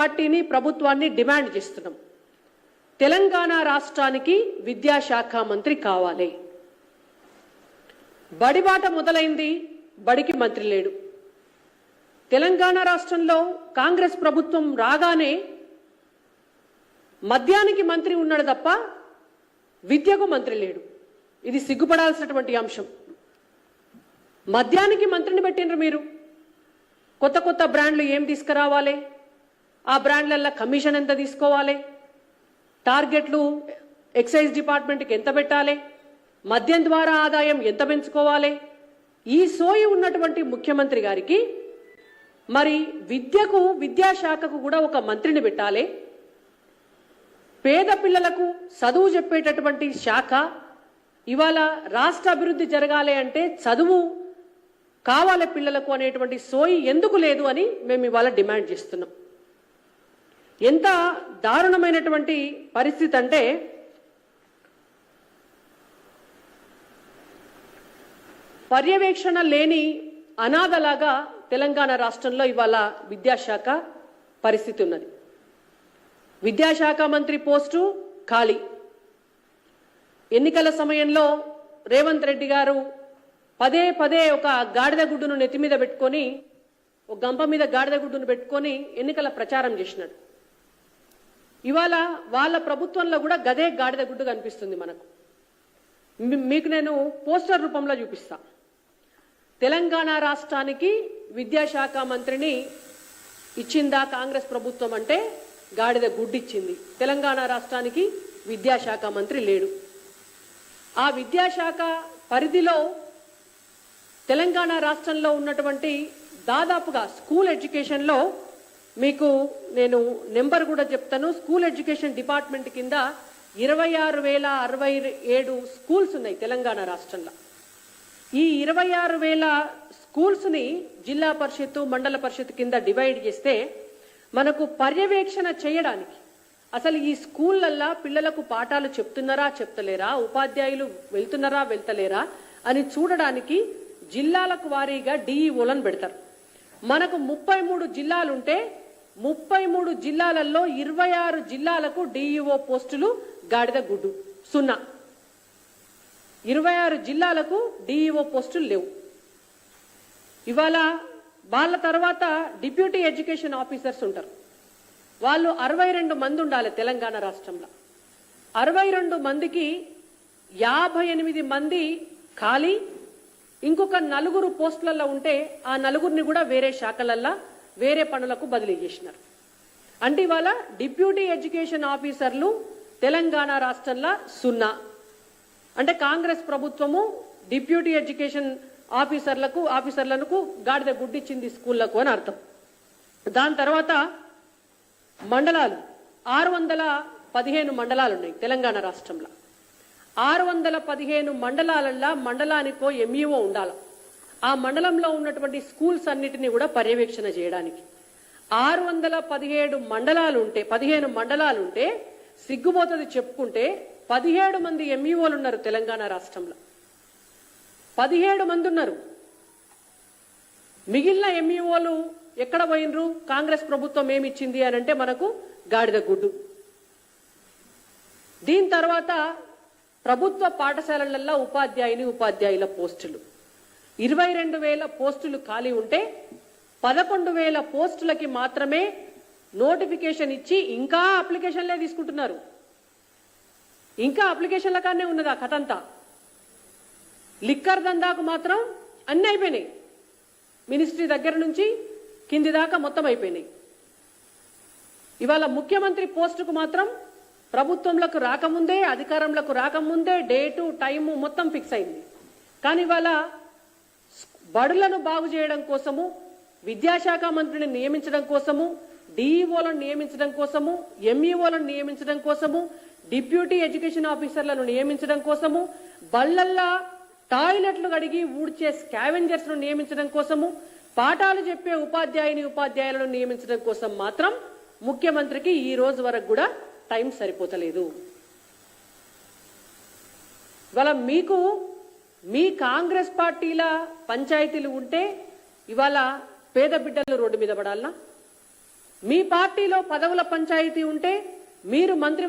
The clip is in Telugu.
పార్టీని ప్రభుత్వాన్ని డిమాండ్ చేస్తున్నాం. తెలంగాణ రాష్ట్రానికి విద్యాశాఖ మంత్రి కావాలి. బడిబాట మొదలైంది, బడికి మంత్రి లేడు. తెలంగాణ రాష్ట్రంలో కాంగ్రెస్ ప్రభుత్వం రాగానే మద్యానికి మంత్రి ఉన్నాడు తప్ప విద్యకు మంత్రి లేడు. ఇది సిగ్గుపడాల్సినటువంటి అంశం. మద్యానికి మంత్రిని పెట్టినరు మీరు. కొత్త కొత్త బ్రాండ్లు ఏం తీసుకురావాలి, ఆ బ్రాండ్లల్లో కమిషన్ ఎంత తీసుకోవాలి, టార్గెట్లు ఎక్సైజ్ డిపార్ట్మెంట్కి ఎంత పెట్టాలి, మద్యం ద్వారా ఆదాయం ఎంత పెంచుకోవాలి, ఈ సోయి ఉన్నటువంటి ముఖ్యమంత్రి గారికి మరి విద్యకు విద్యాశాఖకు కూడా ఒక మంత్రిని పెట్టాలి. పేద పిల్లలకు చదువు చెప్పేటటువంటి శాఖ, ఇవాళ రాష్ట్ర అభివృద్ధి జరగాలి అంటే చదువు కావాలి పిల్లలకు అనేటువంటి సోయి ఎందుకు లేదు అని మేము ఇవాళ డిమాండ్ చేస్తున్నాం. ఎంత దారుణమైనటువంటి పరిస్థితి అంటే పర్యవేక్షణ లేని అనాథలాగా తెలంగాణ రాష్ట్రంలో ఇవాళ విద్యాశాఖ పరిస్థితి ఉన్నది. విద్యాశాఖ మంత్రి పోస్టు ఖాళీ. ఎన్నికల సమయంలో రేవంత్ రెడ్డి గారు పదే పదే ఒక గాడిద గుడ్డును నెత్తి మీద పెట్టుకొని, ఒక గంప మీద గాడిద గుడ్డును పెట్టుకొని ఎన్నికల ప్రచారం చేసినాడు. ఇవాళ వాళ్ళ ప్రభుత్వంలో కూడా గదే గాడిద గుడ్డు కనిపిస్తుంది మనకు. మీకు నేను పోస్టర్ రూపంలో చూపిస్తా. తెలంగాణ రాష్ట్రానికి విద్యాశాఖ మంత్రిని ఇచ్చిందా కాంగ్రెస్ ప్రభుత్వం అంటే గాడిద గుడ్డు ఇచ్చింది. తెలంగాణ రాష్ట్రానికి విద్యాశాఖ మంత్రి లేడు. ఆ విద్యాశాఖ పరిధిలో తెలంగాణ రాష్ట్రంలో ఉన్నటువంటి దాదాపుగా స్కూల్ ఎడ్యుకేషన్లో మీకు నేను నెంబర్ కూడా చెప్తాను. స్కూల్ ఎడ్యుకేషన్ డిపార్ట్మెంట్ కింద 26,067 స్కూల్స్ ఉన్నాయి తెలంగాణ రాష్ట్రంలో. ఈ 26,000 స్కూల్స్ని జిల్లా పరిషత్తు మండల పరిషత్ కింద డివైడ్ చేస్తే మనకు పర్యవేక్షణ చేయడానికి, అసలు ఈ స్కూళ్ళల్లో పిల్లలకు పాఠాలు చెప్తున్నారా చెప్తలేరా, ఉపాధ్యాయులు వెళ్తున్నారా వెళ్తలేరా అని చూడడానికి జిల్లాలకు వారీగా డిఈఓలను పెడతారు. మనకు 33 జిల్లాలుంటే 33 జిల్లాలలో 26 జిల్లాలకు డిఈఓ పోస్టులు గాడిద గుడ్డు 0. 26 జిల్లాలకు డిఈఓ పోస్టులు లేవు. ఇవాళ వాళ్ళ తర్వాత డిప్యూటీ ఎడ్యుకేషన్ ఆఫీసర్స్ ఉంటారు. వాళ్ళు 62 మంది ఉండాలి తెలంగాణ రాష్ట్రంలో. 62 మందికి 58 మంది ఖాళీ. ఇంకొక 4 పోస్టులలో ఉంటే ఆ 4 కూడా వేరే శాఖలల్లో వేరే పనులకు బదిలీ చేసినారు. అంటే ఇవాళ డిప్యూటీ ఎడ్యుకేషన్ ఆఫీసర్లు తెలంగాణ రాష్ట్రంలో 0. అంటే కాంగ్రెస్ ప్రభుత్వము డిప్యూటీ ఎడ్యుకేషన్ ఆఫీసర్లకు గాడిద గుడ్డిచ్చింది స్కూళ్లకు అని అర్థం. దాని తర్వాత మండలాలు 615 మండలాలు ఉన్నాయి తెలంగాణ రాష్ట్రంలో. 615 మండలాలలో మండలానికో ఎంఈఓ ఉండాలి. ఆ మండలంలో ఉన్నటువంటి స్కూల్స్ అన్నిటినీ కూడా పర్యవేక్షణ చేయడానికి 617 మండలాలు ఉంటే 15 మండలాలు ఉంటే సిగ్గుపోతుంది చెప్పుకుంటే 17 మంది ఎంఈఓలు ఉన్నారు తెలంగాణ రాష్ట్రంలో. 17 మంది ఉన్నారు. మిగిలిన ఎంఈఓలు ఎక్కడ పోయినరు? కాంగ్రెస్ ప్రభుత్వం ఏమిచ్చింది అని అంటే మనకు గాడిద గుడ్డు. దీని తర్వాత ప్రభుత్వ పాఠశాలలలో ఉపాధ్యాయుల పోస్టులు 22,000 పోస్టులు ఖాళీ ఉంటే 11,000 పోస్టులకి మాత్రమే నోటిఫికేషన్ ఇచ్చి ఇంకా అప్లికేషన్లే తీసుకుంటున్నారు. ఇంకా అప్లికేషన్ల కానే ఉన్నది ఆ కథ అంతా. లిక్కర్ దందాకు మాత్రం అన్ని అయిపోయినాయి. మినిస్ట్రీ దగ్గర నుంచి కింది దాకా మొత్తం అయిపోయినాయి. ఇవాళ ముఖ్యమంత్రి పోస్టుకు మాత్రం ప్రభుత్వంలోకి రాకముందే, అధికారంలోకి రాకముందే డేటు టైము మొత్తం ఫిక్స్ అయింది. కానీ ఇవాళ బడులను బాగు చేయడం కోసము, విద్యాశాఖ మంత్రిని నియమించడం కోసము, డిఈఓలను నియమించడం కోసము, ఎంఈఓలను నియమించడం కోసము, డిప్యూటీ ఎడ్యుకేషన్ ఆఫీసర్లను నియమించడం కోసము, బళ్లల్లా టాయిలెట్లు కడిగి ఊడ్చే స్కావెంజర్స్ ను నియమించడం కోసము, పాఠాలు చెప్పే ఉపాధ్యాయులను నియమించడం కోసం మాత్రం ముఖ్యమంత్రికి ఈ రోజు వరకు కూడా టైం సరిపోతలేదు. ఇవాళ మీకు మీ కాంగ్రెస్ పార్టీల పంచాయతీలు ఉంటే ఇవాళ పేద బిడ్డలు రోడ్డు మీద పడాలనా? మీ పార్టీలో పదవుల పంచాయతీ ఉంటే మీరు మంత్రి